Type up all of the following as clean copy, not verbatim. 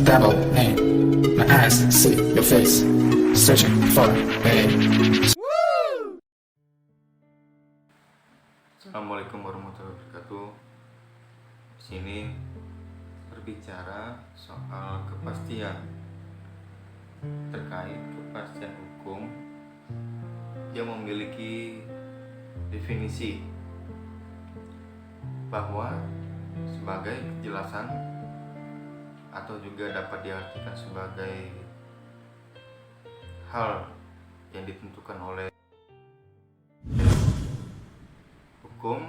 devil name. My eyes see your face, searching for a. Assalamualaikum warahmatullahi wabarakatuh. Di sini berbicara soal kepastian terkait kepastian hukum yang memiliki definisi bahwa sebagai kejelasan atau juga dapat diartikan sebagai hal yang ditentukan oleh hukum,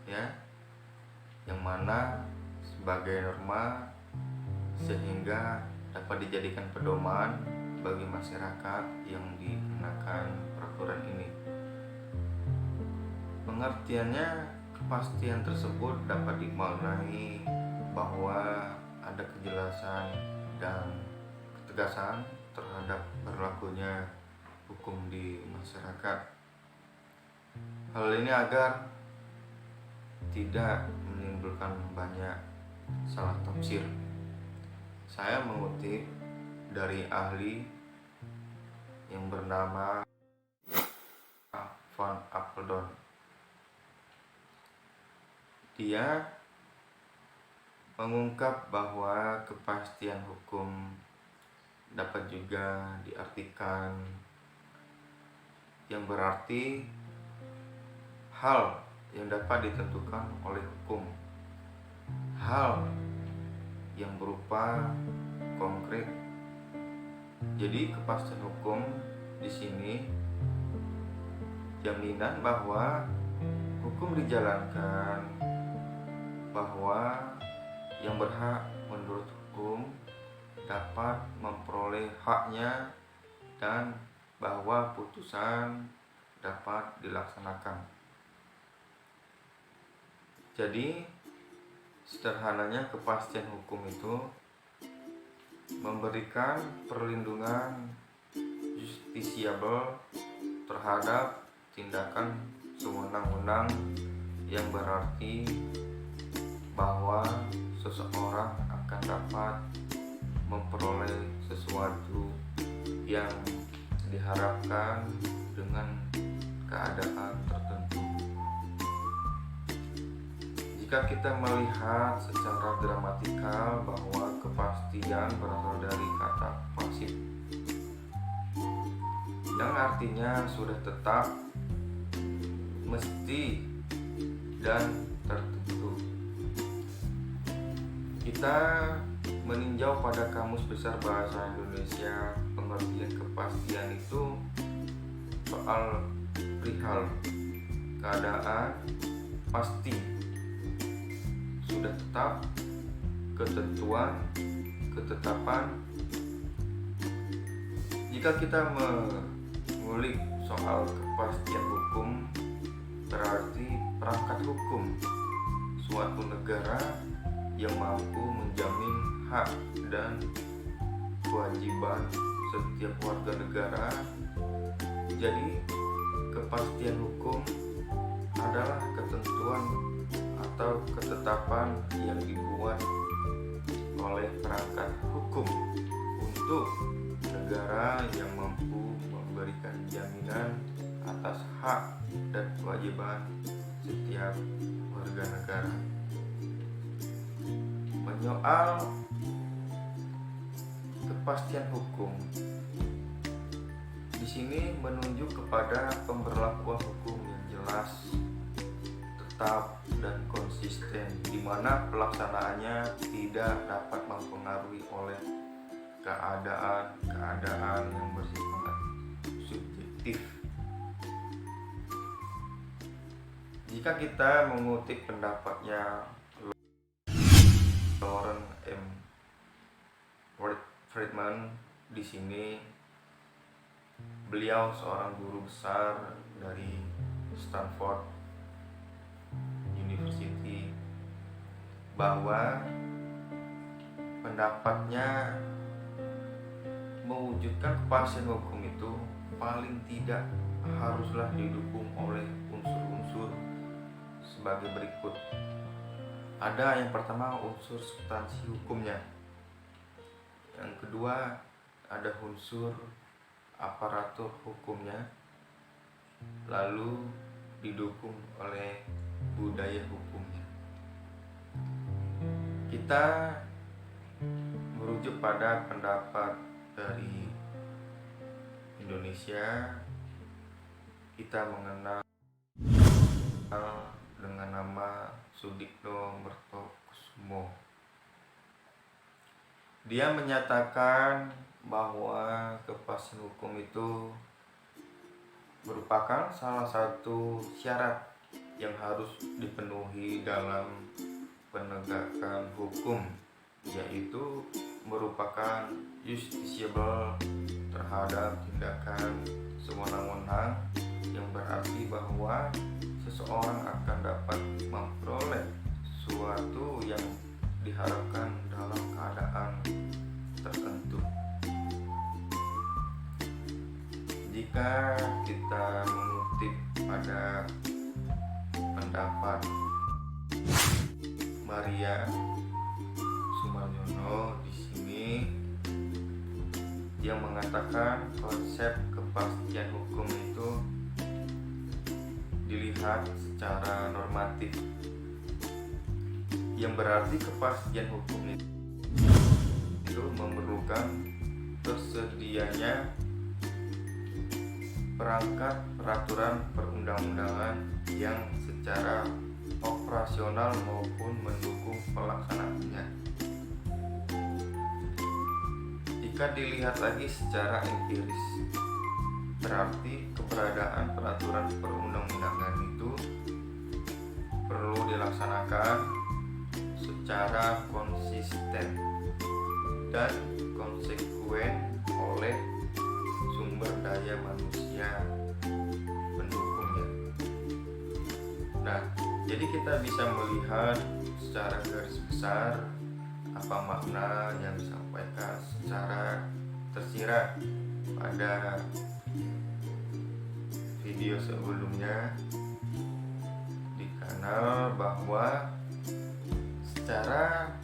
ya, yang mana sebagai norma sehingga dapat dijadikan pedoman bagi masyarakat yang dikenakan peraturan ini. Pengertiannya, kepastian tersebut dapat dimaknai bahwa ada kejelasan dan ketegasan terhadap berlakunya hukum di masyarakat. Hal ini agar tidak menimbulkan banyak salah tafsir. Saya mengutip dari ahli yang bernama Van Apeldoorn. Dia mengungkap bahwa kepastian hukum dapat juga diartikan yang berarti hal yang dapat ditentukan oleh hukum, hal yang berupa konkret. Jadi kepastian hukum di sini jaminan bahwa hukum dijalankan, bahwa yang berhak menurut hukum dapat memperoleh haknya, dan bahwa putusan dapat dilaksanakan. Jadi sederhananya kepastian hukum itu memberikan perlindungan justisiable terhadap tindakan sewenang-wenang, yang berarti bahwa seseorang akan dapat memperoleh sesuatu yang diharapkan dengan keadaan tertentu. Jika kita melihat secara gramatikal bahwa kepastian berasal dari kata pasif, yang artinya sudah tetap, mesti, dan tertentu. Kita meninjau pada Kamus Besar Bahasa Indonesia, pengertian kepastian itu soal perihal keadaan pasti, sudah tetap, ketentuan, ketetapan. Jika kita mengulik soal kepastian hukum, berarti perangkat hukum suatu negara yang mampu menjamin hak dan kewajiban setiap warga negara. Jadi kepastian hukum adalah ketentuan atau ketetapan yang dibuat oleh perangkat hukum untuk negara yang mampu memberikan jaminan atas hak dan kewajiban setiap warga negara. Menyoal kepastian hukum di sini menunjuk kepada pemberlakuan hukum yang jelas, tetap, dan konsisten, di mana pelaksanaannya tidak dapat mempengaruhi oleh keadaan yang bersifat subjektif. Jika kita mengutip pendapatnya Loren M. Friedman, di sini beliau seorang guru besar dari Stanford University, bahwa pendapatnya mewujudkan kepastian hukum itu paling tidak haruslah didukung oleh unsur-unsur sebagai berikut. Ada yang pertama, unsur substansi hukumnya. Yang kedua, ada unsur aparatur hukumnya, lalu didukung oleh budaya hukumnya. Kita merujuk pada pendapat dari Indonesia. Kita mengenal dengan nama Sudikno Mertokusumo. Dia menyatakan bahwa kepastian hukum itu merupakan salah satu syarat yang harus dipenuhi dalam penegakan hukum, yaitu merupakan justisiable terhadap tindakan sewenang-wenang, yang berarti bahwa seseorang akan dapat memperoleh sesuatu yang diharapkan dalam keadaan tertentu. Jika kita mengutip pada pendapat Maria Sumaryono di sini, yang mengatakan konsep kepastian hukum itu dilihat secara normatif, yang berarti kepastian hukum itu memerlukan tersedianya perangkat peraturan perundang-undangan yang secara operasional maupun mendukung pelaksanaannya. Jika dilihat lagi secara empiris, berarti keberadaan peraturan perundang-undangan itu perlu dilaksanakan secara konsisten dan konsekuen oleh sumber daya manusia pendukungnya. Nah, jadi kita bisa melihat secara garis besar apa makna yang disampaikan secara tersirat pada video sebelumnya di kanal, bahwa secara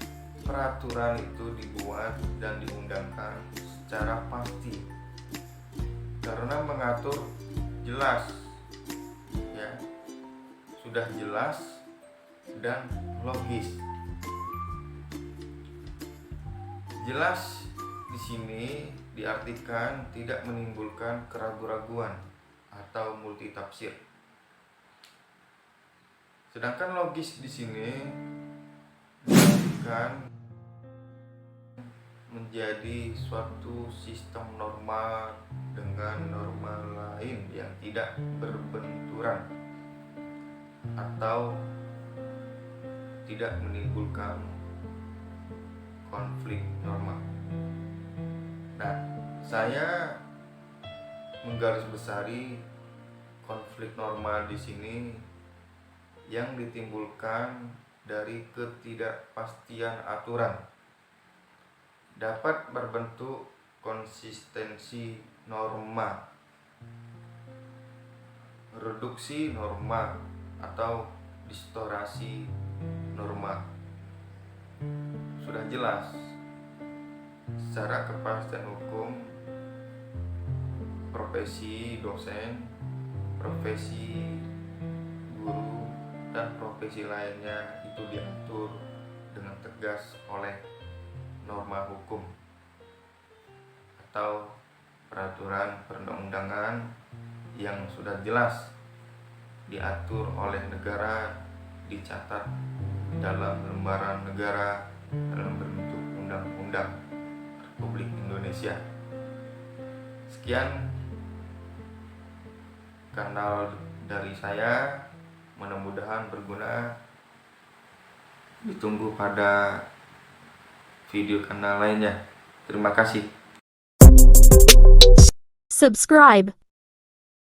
peraturan itu dibuat dan diundangkan secara pasti karena mengatur jelas, ya, sudah jelas dan logis. Jelas di sini diartikan tidak menimbulkan keraguan-raguan atau multitafsir. Sedangkan logis di sini diartikan menjadi suatu sistem norma dengan norma lain yang tidak berbenturan atau tidak menimbulkan konflik norma. Nah, saya menggarisbesari konflik norma di sini yang ditimbulkan dari ketidakpastian aturan dapat berbentuk konsistensi norma, reduksi norma, atau distorsi norma. Sudah jelas secara kepastian hukum, profesi dosen, profesi guru, dan profesi lainnya itu diatur dengan tegas oleh norma hukum atau peraturan perundang-undangan yang sudah jelas diatur oleh negara, dicatat dalam lembaran negara dalam bentuk undang-undang Republik Indonesia. Sekian kanal dari saya, mudah-mudahan berguna. Ditunggu pada video kanal lainnya. Terima kasih. Subscribe.